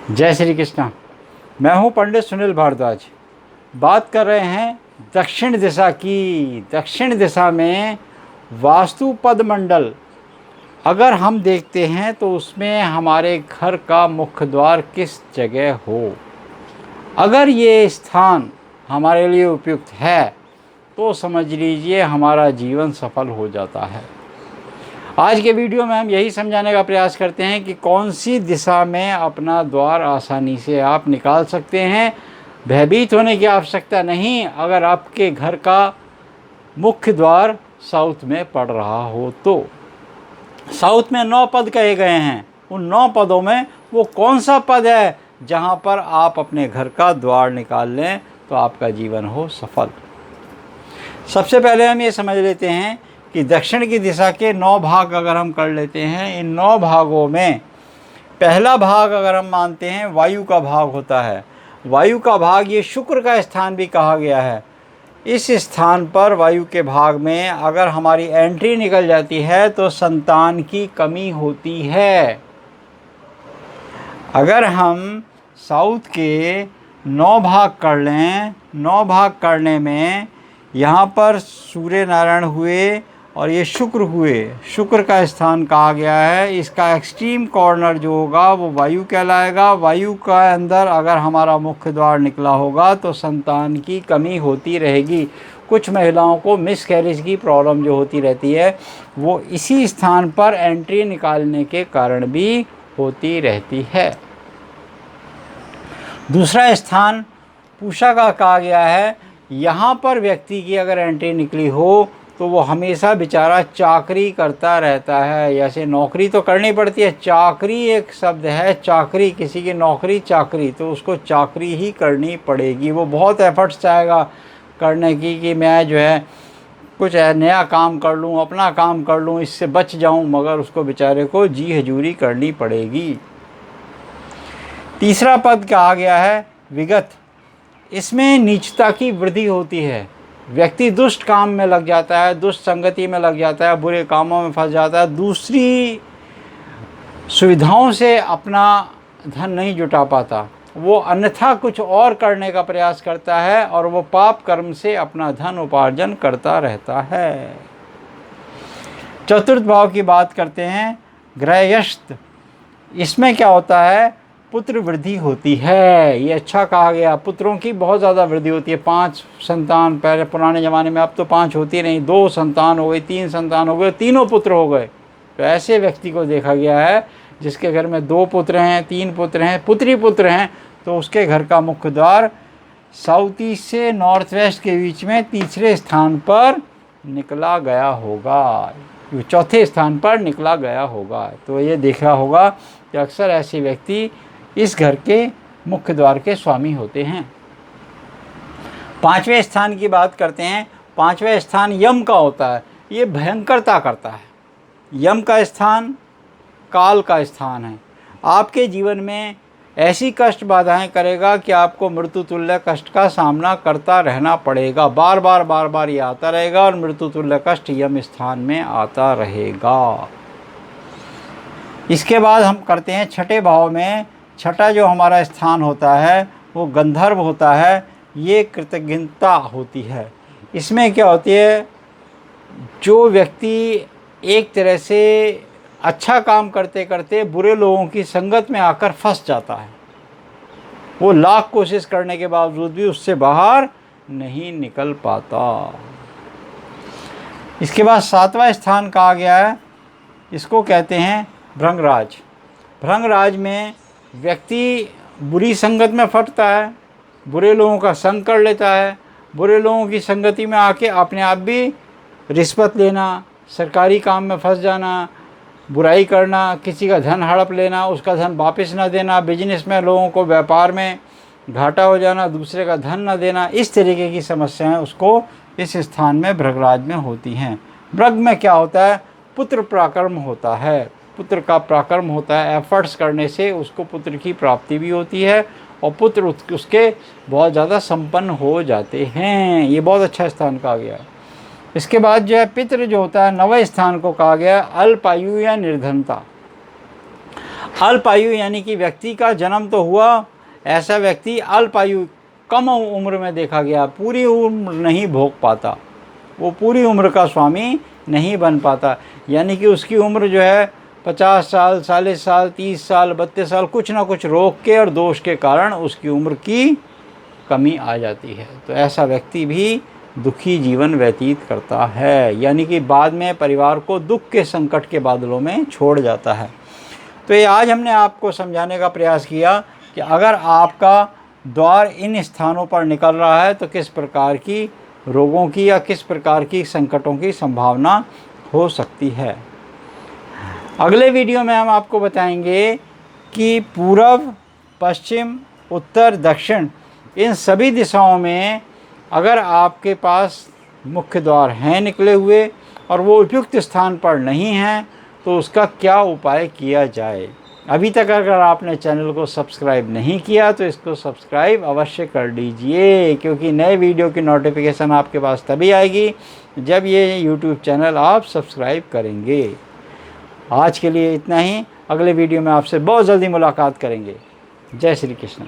जय श्री कृष्ण। मैं हूं पंडित सुनील भारद्वाज। बात कर रहे हैं दक्षिण दिशा की। दक्षिण दिशा में वास्तु पद मंडल अगर हम देखते हैं तो उसमें हमारे घर का मुख्य द्वार किस जगह हो। अगर ये स्थान हमारे लिए उपयुक्त है तो समझ लीजिए हमारा जीवन सफल हो जाता है। आज के वीडियो में हम यही समझाने का प्रयास करते हैं कि कौन सी दिशा में अपना द्वार आसानी से आप निकाल सकते हैं। भयभीत होने की आवश्यकता नहीं अगर आपके घर का मुख्य द्वार साउथ में पड़ रहा हो तो। साउथ में 9 पद कहे गए हैं। उन 9 पदों में वो कौन सा पद है जहां पर आप अपने घर का द्वार निकाल लें तो आपका जीवन हो सफल। सबसे पहले हम ये समझ लेते हैं कि दक्षिण की दिशा के 9 भाग अगर हम कर लेते हैं, इन 9 भागों में पहला भाग अगर हम मानते हैं वायु का भाग होता है। वायु का भाग ये शुक्र का स्थान भी कहा गया है। इस स्थान पर वायु के भाग में अगर हमारी एंट्री निकल जाती है तो संतान की कमी होती है। अगर हम साउथ के 9 भाग कर लें, 9 भाग करने में यहाँ पर सूर्य नारायण हुए और ये शुक्र हुए, शुक्र का स्थान कहा गया है। इसका एक्सट्रीम कॉर्नर जो होगा वो वायु कहलाएगा। वायु का अंदर अगर हमारा मुख्य द्वार निकला होगा तो संतान की कमी होती रहेगी। कुछ महिलाओं को मिसकैरेज की प्रॉब्लम जो होती रहती है वो इसी स्थान पर एंट्री निकालने के कारण भी होती रहती है। दूसरा स्थान पूषा का कहा गया है। यहाँ पर व्यक्ति की अगर एंट्री निकली हो तो वो हमेशा बेचारा चाकरी करता रहता है। जैसे नौकरी तो करनी पड़ती है, चाकरी एक शब्द है, चाकरी, किसी की नौकरी चाकरी, तो उसको चाकरी ही करनी पड़ेगी। वो बहुत एफर्ट्स चाहेगा करने की कि मैं जो है कुछ नया काम कर लूँ, अपना काम कर लूँ, इससे बच जाऊँ, मगर उसको बेचारे को जी हजूरी करनी पड़ेगी। तीसरा पद कहा गया है विगत। इसमें नीचता की वृद्धि होती है। व्यक्ति दुष्ट काम में लग जाता है, दुष्ट संगति में लग जाता है, बुरे कामों में फंस जाता है, दूसरी सुविधाओं से अपना धन नहीं जुटा पाता, वो अन्यथा कुछ और करने का प्रयास करता है और वो पाप कर्म से अपना धन उपार्जन करता रहता है। चतुर्थ भाव की बात करते हैं ग्रहयस्त। इसमें क्या होता है, पुत्र वृद्धि होती है। ये अच्छा कहा गया, पुत्रों की बहुत ज़्यादा वृद्धि होती है। 5 संतान, पहले पुराने ज़माने में, अब तो 5 होती नहीं, 2 संतान हो गई, 3 संतान हो गए, तीनों पुत्र हो गए। तो ऐसे व्यक्ति को देखा गया है जिसके घर में 2 पुत्र हैं, 3 पुत्र हैं, पुत्री पुत्र हैं, तो उसके घर का मुख्य द्वार साउथ ईस्ट से नॉर्थ वेस्ट के बीच में तीसरे स्थान पर निकला गया होगा, चौथे स्थान पर निकला गया होगा। तो ये देखा होगा कि अक्सर ऐसे व्यक्ति इस घर के मुख्य द्वार के स्वामी होते हैं। 5वें स्थान की बात करते हैं। 5वां स्थान यम का होता है। ये भयंकरता करता है। यम का स्थान काल का स्थान है। आपके जीवन में ऐसी कष्ट बाधाएं करेगा कि आपको मृत्यु तुल्य कष्ट का सामना करता रहना पड़ेगा। बार बार ये आता रहेगा और मृत्यु तुल्य कष्ट यम स्थान में आता रहेगा। इसके बाद हम करते हैं छठे भाव में। छठा जो हमारा स्थान होता है वो गंधर्व होता है। ये कृतज्ञता होती है। इसमें क्या होती है, जो व्यक्ति एक तरह से अच्छा काम करते करते बुरे लोगों की संगत में आकर फंस जाता है, वो लाख कोशिश करने के बावजूद भी उससे बाहर नहीं निकल पाता। इसके बाद 7वां स्थान कहा गया है, इसको कहते हैं भृंगराज। भृंगराज में व्यक्ति बुरी संगत में फंसता है, बुरे लोगों का संग कर लेता है, बुरे लोगों की संगति में आके अपने आप भी रिश्वत लेना, सरकारी काम में फंस जाना, बुराई करना, किसी का धन हड़प लेना, उसका धन वापस न देना, बिजनेस में लोगों को व्यापार में घाटा हो जाना, दूसरे का धन न देना, इस तरीके की समस्याएं उसको इस स्थान में भृंगराज में होती हैं। भृंग में क्या होता है, पुत्र पराक्रम होता है। पुत्र का पराक्रम होता है। एफर्ट्स करने से उसको पुत्र की प्राप्ति भी होती है और पुत्र उसके बहुत ज़्यादा संपन्न हो जाते हैं। ये बहुत अच्छा स्थान कहा गया है। इसके बाद जो है पितृ जो होता है, 9वें स्थान को कहा गया अल्पायु या निर्धनता। अल्पायु यानी कि व्यक्ति का जन्म तो हुआ, ऐसा व्यक्ति अल्पायु कम उम्र में देखा गया, पूरी उम्र नहीं भोग पाता, वो पूरी उम्र का स्वामी नहीं बन पाता। यानी कि उसकी उम्र जो है 50 साल, 40 साल, 30 साल, 32 साल, कुछ ना कुछ रोग के और दोष के कारण उसकी उम्र की कमी आ जाती है। तो ऐसा व्यक्ति भी दुखी जीवन व्यतीत करता है, यानी कि बाद में परिवार को दुख के संकट के बादलों में छोड़ जाता है। तो ये आज हमने आपको समझाने का प्रयास किया कि अगर आपका द्वार इन स्थानों पर निकल रहा है तो किस प्रकार की रोगों की या किस प्रकार की संकटों की संभावना हो सकती है। अगले वीडियो में हम आपको बताएंगे कि पूर्व, पश्चिम, उत्तर, दक्षिण इन सभी दिशाओं में अगर आपके पास मुख्य द्वार हैं निकले हुए और वो उपयुक्त स्थान पर नहीं हैं तो उसका क्या उपाय किया जाए। अभी तक अगर आपने चैनल को सब्सक्राइब नहीं किया तो इसको सब्सक्राइब अवश्य कर लीजिए, क्योंकि नए वीडियो की नोटिफिकेशन आपके पास तभी आएगी जब ये YouTube चैनल आप सब्सक्राइब करेंगे। आज के लिए इतना ही, अगले वीडियो में आपसे बहुत जल्दी मुलाकात करेंगे। जय श्री कृष्ण।